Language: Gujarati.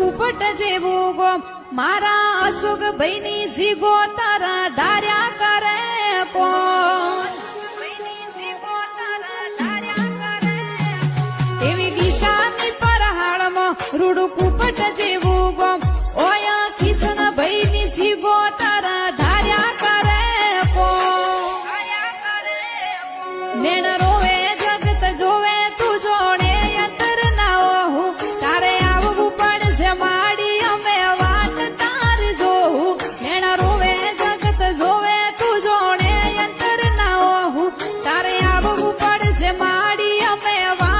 કુપટ જેવું ગોમ મારા અશોક ભાઈની સીગો તારા ધાર્યા કરે કોણ એવી ગીસાની પરહાળમાં રૂડું કુપટ જેવું ગોમ ઓય કિશન ભાઈની સીગો તારા ધાર્યા કરે કોણ નેણ રોવે જગત જોવે તું જોડે અંતર ના હું તારે આવવું પડશે માડી અમે વાત તારી જોઉં નેણ રોવે જગત જોવે તું જોડે અંતર ના હું તારે આવવું પડશે માડી અમે વાત